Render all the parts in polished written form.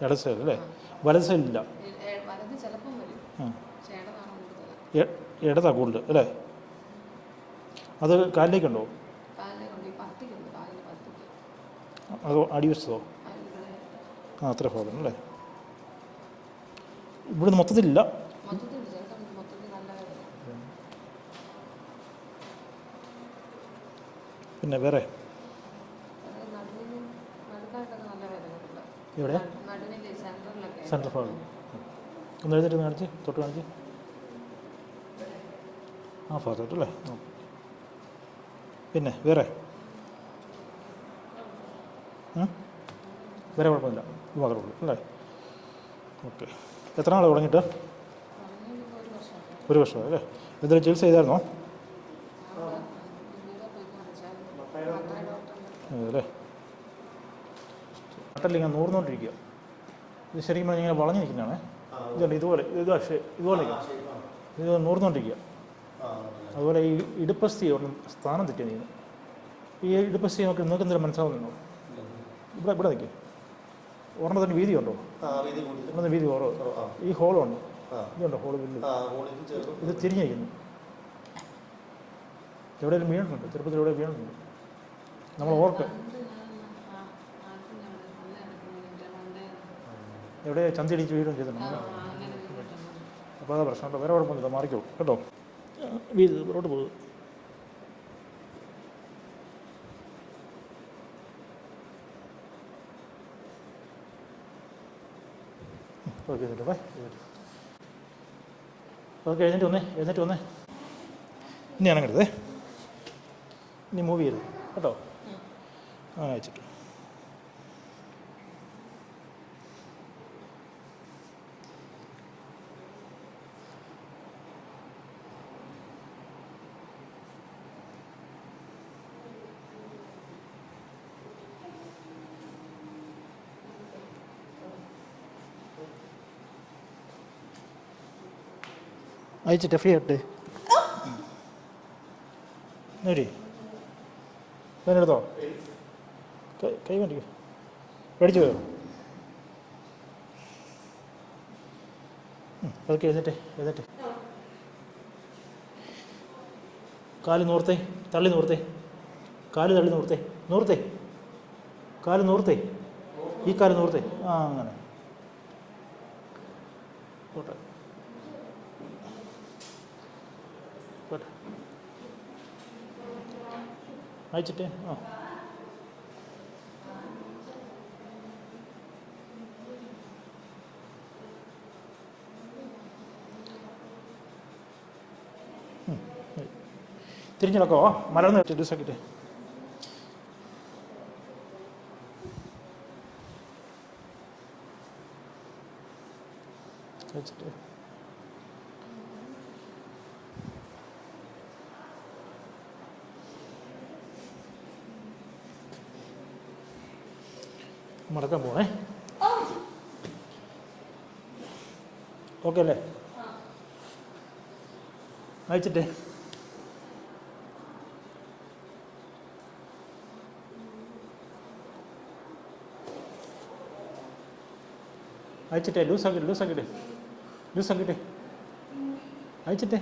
ഇടത് സൈഡ് അല്ലേ? വലത് സൈഡിലില്ല. ഇടതാ കൂടുതൽ അല്ലേ? അത് കാലിലേക്കുണ്ടോ? അതോ അടിവശത്തോ? അത്ര ഭാഗം അല്ലേ? ഇവിടുന്ന് മൊത്തത്തിലില്ല. പിന്നെ വേറെ എവിടെ? സെൻട്രൽ ഭാഗം. ഒന്ന് എഴുന്നേറ്റ് കാണിച്ച്, തൊട്ട് കാണിച്ച്. ആ ഭാഗത്തോട്ടല്ലേ? പിന്നെ വേറെ വേറെ കുഴപ്പമില്ല, ഇത് മാത്രമേ ഉള്ളൂ അല്ലേ? ഓക്കെ. എത്ര നാൾ തുടങ്ങിയിട്ട്? 1 വർഷം അല്ലേ? എന്തെങ്കിലും ചികിത്സ ചെയ്തായിരുന്നോ? അല്ലേ? നട്ടലിങ്ങനെ നൂർന്നുകൊണ്ടിരിക്കുക. ഇത് ശരിക്കും പറഞ്ഞാൽ ഇങ്ങനെ വളഞ്ഞു നിൽക്കുന്നതാണ്. ഇതുണ്ട് ഇതുപോലെ, ഇതുപോലെ ഇത് നൂർന്നുകൊണ്ടിരിക്കുക. അതുപോലെ ഈ ഇടുപ്പസ്ഥി ഒന്നും സ്ഥാനം തെറ്റിയ നീങ്ങും. ഈ ഇടുപ്പസ്ഥി നിങ്ങൾക്ക് എന്തെങ്കിലും മനസ്സിലാവുന്നുണ്ടോ? ഇവിടെ നിൽക്കും. ഒരെണ്ണത്തിന് വീതിയുണ്ടോ? ഒരെണ്ണത്തിന് വീതി കുറവ്. ഈ ഹോളുണ്ട്, ഇതുണ്ടോ ഹോള്? വലിയ ഇത് തിരിഞ്ഞിരിക്കുന്നു. എവിടെയെങ്കിലും വീണിട്ടുണ്ട്? ചെറുപ്പത്തിൽ എവിടെ വീണിട്ടുണ്ട്? നമ്മൾ ഓർക്ക് എവിടെ ചന്തിടിച്ച് വീടും ചെയ്തിട്ടുണ്ട്. അപ്പോൾ അതാ പ്രശ്നം കേട്ടോ. വേറെ കുഴപ്പമൊന്നുമില്ല, മാറിക്കോ കേട്ടോ. വീട് പുറോട്ട് പോകും. Okay bye. ഓക്കെ, എഴുന്നേറ്റ് വന്നേ. ഇനി അനങ്ങരുതേ, ഇനി മൂവ് ചെയ്യരുത് കേട്ടോ. ആ അയച്ചിട്ട് ഫ്രീ ആയിട്ട് നേടി അതിനെടുത്തോ. കൈ വേണ്ടിക്കോ, പേടിച്ചു പോയോ? അതൊക്കെ എഴുന്നേറ്റ് കാല് നൂർത്തേ, തള്ളി നൂർത്തേ, കാല് തള്ളി നൂർത്തേ, കാല് നൂർത്തേ, ഈ കാല് നൂർത്തേ. ആ അങ്ങനെ പോട്ടെ. അയച്ചിട്ടേ. ആ തിരിഞ്ഞിടക്കോ, മലർന്ന് ലൂസാക്കിയിട്ട്. അയച്ചിട്ട് മടക്കാൻ പോണേ. ഓക്കെ അല്ലേ? അയച്ചിട്ടേ. ലൂസാക്കിയിട്ട് അയച്ചിട്ടേ.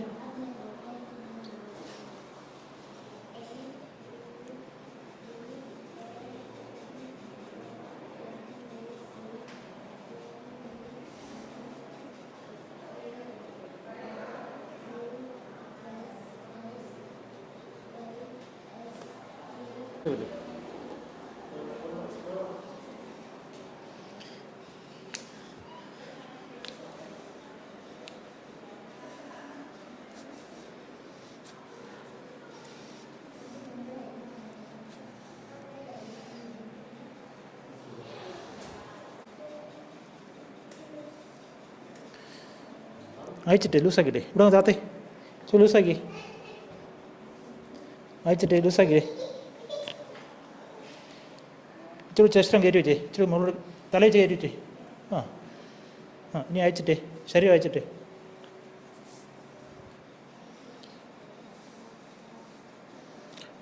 അയച്ചിട്ടേ ലൂസാക്കിയിട്ടേ. ഇവിടെ വന്ന് താത്തേ, ലൂസാക്കി അയച്ചിട്ടേ. ലൂസാക്കിയേ. ഇച്ചിരി ചെസ്റ്റം കയറ്റി വെച്ചേ, ഇച്ചിരി മുകളിൽ തല വെച്ച് കയറ്റി വെച്ചേ. ആ ആ ഇനി അയച്ചിട്ടേ, ശരീരം അയച്ചിട്ടേ.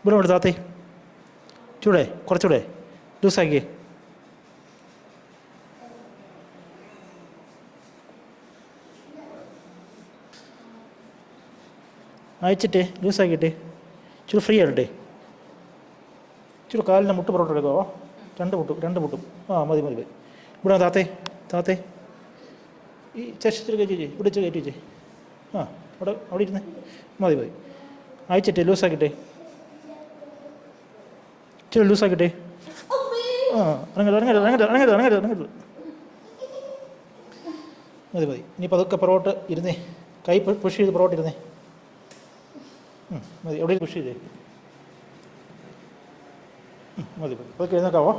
ഇവിടെ താത്തേ, കുറച്ചുകൂടെ ലൂസാക്കിയേ. അയച്ചിട്ടേ ലൂസാക്കിയിട്ടേ ഇച്ചിരി ഫ്രീ ആയിട്ടെ. ഇച്ചിരി കാലിൻ്റെ മുട്ട് പുറത്തോട്ട് എടുക്കാവോ? രണ്ട് മുട്ടും മതി. ഇവിടെ താത്തേ ഈ ചെസ്റ്റിൽ കയറ്റി വെച്ചേ, ഇവിടെ കയറ്റി വെച്ചേ. അവിടെ ഇരുന്നേ. മതി. അയച്ചിട്ടേ ലൂസാക്കിയിട്ടേ, ഇച്ചിരി ലൂസാക്കിയിട്ടേ. ഇറങ്ങരുത്. മതി. ഇനി പതുക്കെ പുറകോട്ട് ഇരുന്നേ, കൈ പുഷ് ചെയ്ത് പുറകോട്ട് ഇരുന്നേ. മതി. എവിടെ പുഷ് ചെയ്തേ. മതി. പതുക്കെ എഴുന്നേക്കാവോ?